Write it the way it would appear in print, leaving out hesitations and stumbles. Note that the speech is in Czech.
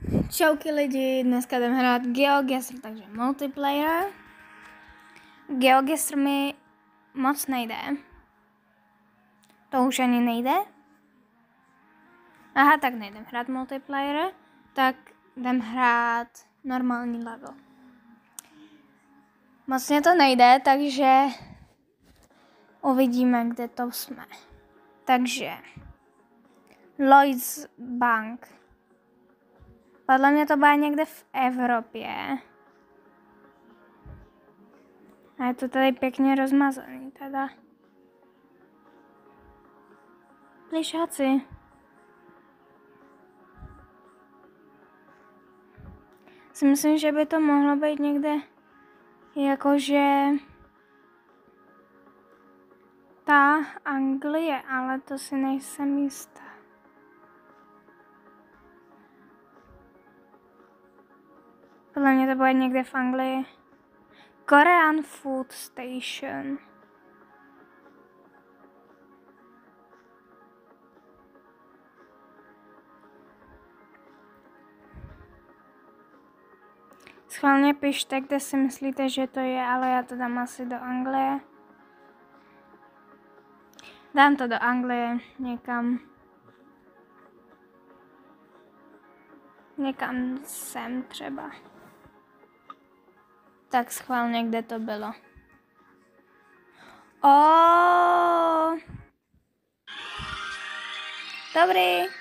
Čauky lidi, dneska jdeme hrát GeoGuessr, takže multiplayer. GeoGuessr mi moc nejde. To už ani nejde. Aha, tak nejdem hrát multiplayer, tak jdem hrát normální level. Moc mě to nejde, takže uvidíme, kde to jsme. Takže Lloyds Bank. Podle mě to bude někde v Evropě. A je to tady pěkně rozmazaný teda. Plišáci. Si myslím, že by to mohlo být někde jakože ta Anglie, ale to si nejsem jistá. Podle mě to bude někde v Anglii. Korean Food Station. Schválně pište, kde si myslíte, že to je, ale já to dám asi do Anglie. Dám to do Anglie někam. Někam sem třeba. Tak schválně, kde to bylo. Dobrý.